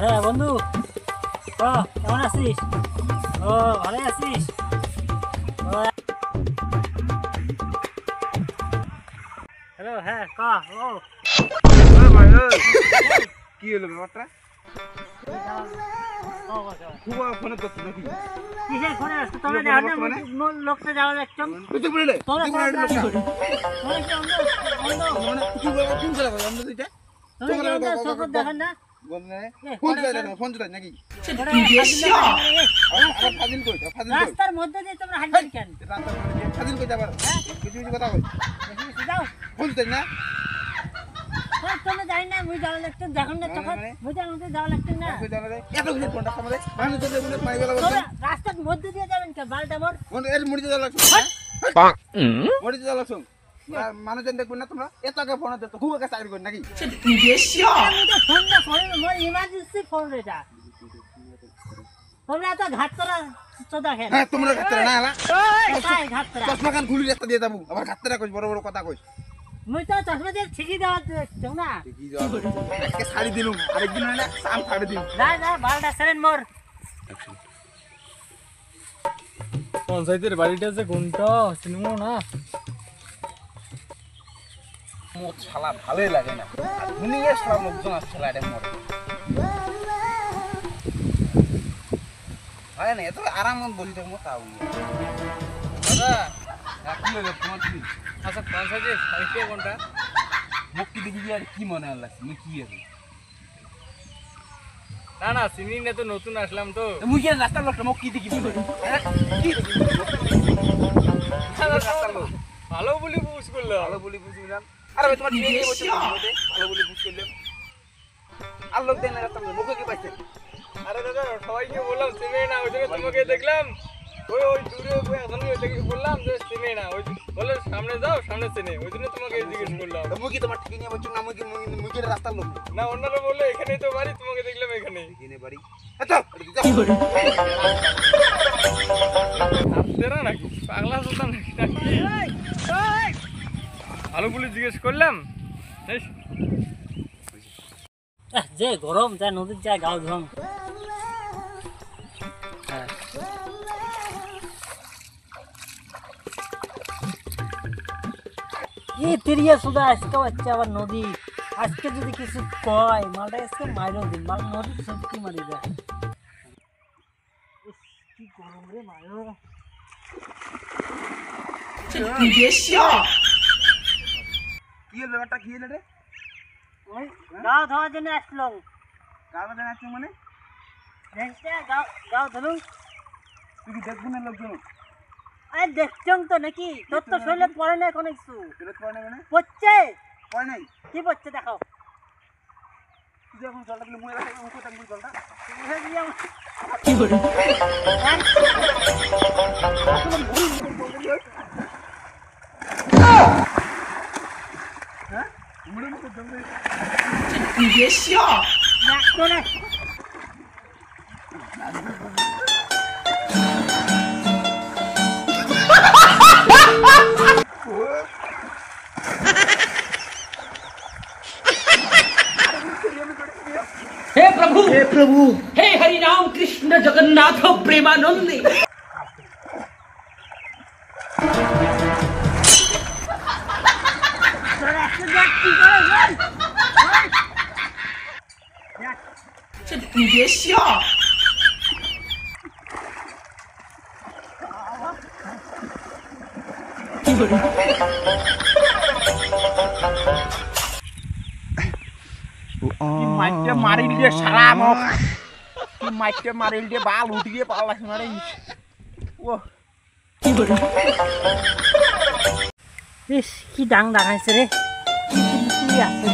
হ্যাঁ বন্ধু, কেমন আছিস? ও ভালো আছিস? হ্যালো, হ্যাঁ ক। ও ভাই কি হলো ব্যাপারটা? খুব ফোনে করছো নাকি? কিসের ফোনে আসতো? তোমরা লোকটা যাওয়া যাচ্ছ দেখেন না? রাস্তার মধ্যে দিয়ে তোমরা হাঁটবেন কেন? তোমরা জানি না, মুই যাওয়া লাগতো দেখুন না, তখন বুঝার মধ্যে যাওয়া লাগতো না। রাস্তার মধ্যে দিয়ে যাবেন কেন? বালটা মোর মানুষজন দেখবেন না তোমরা এত আগে ফোন দিতে খুব আগে চাকরি করেন নাকি? ফোনটা মোর ইমার্জেন্সি ফোন এটা। তোমরা তো ঘাট করা চোদা খেন। হ্যাঁ তোমরা ঘাটতে না হলা ঘাট করা চশমা কান খুলি রাস্তা দিয়ে যাবো, আবার ঘাটতে কইস বড় বড় কথা কইস। মুই তো চশমা দিয়ে ঠিকই দেওয়া দেখছো না? আজকে শাড়ি দিলুম, আরেকদিন হলে সাম ছাড়ে দিন। না বালটা সেরেন মোর। পঞ্চায়েতের বাড়িটা যে কোনটা চিনবো না। মোট শালা ভালোই লাগে না, দুনিয়া শালা লোকজন আসছে লাইটে মরে হয় না, এত আরাম বসে থাকবো তাও দাদা কি হলো তোমার কি? আচ্ছা পঞ্চায়েতের বাড়িটা কোনটা? মুখ কি দেখি আর কি মনে হল তুমি কি আছে? না চিনি না তো, নতুন আসলাম তো। মুই কি রাস্তার লোকটা মুখ কি দেখি কি রাস্তার লোক ভালো বলি বুঝ করলো। ভালো বলি বুঝলাম। আরে ভাই তোমার ঠিক আছে ভালো বলি বুঝ করলাম। আর লোক দেন রাস্তার লোক মুখে কি পাইছে? আরে দাদা সবাইকে বললাম চিনি না, ওই জন্য তোমাকে দেখলাম। ওই দূরে ওই এখনই দেখি বললাম যে চিনি না, ওই বলে সামনে যাও, সামনে চিনি, ওই জন্য তোমাকে জিজ্ঞেস করলাম। মুই কি তোমার ঠিক নিয়ে বলছো না? মুই কি রাস্তার লোক না, অন্যরা বললো এখানেই তো বাড়ি, তোমাকে দেখলাম এখানে। এখানে বাড়ি? আচ্ছা আপনারা নাকি পাগলা সুলতান নাকি? ভালো বলে জিজ্ঞেস করলাম। যে গরম, যা নদীর যা গাও ধং। তিরিয়া সুদা আজকে বাচ্চা আবার নদী। আজকে যদি কিছু কয় মালটা আজকে মাইরও দিন, মাল নদীর সত্যি মারি দেয়। কি গরম রে মায়ো। কি হলো ব্যাপারটা? কি হলো রে? গাও ধোয়ার জন্য আসলো। গাও দেন আছে মানে গাও ধরুন। তুই কি দেখবো না লোকজন? আরে দেখছং তো নাকি? তোর তো শরীরে পড়ে না কোনো কিছু। সেটা পড়ে নাই মানে? পড়ছে। পড়ে নাই? কি পড়ছে দেখাও। তুই যখন জলটা দিলে মুয়ে রাখা মুখে টাঙ্গুল জলটা কি করে? হ্যাঁ মুড়ে মুখে জল দে। না কোনে हे प्रभु हे हरि राम कृष्ण जगन्नाथ प्रेमानंदी। মাইকে মারি দিয়ে সারা মুখ মাইকে মারি দিয়ে বাল উঠিয়ে পাল লাগছে না রে। ও ইস কি ডাং ডাঙাইছে রে। কি আছে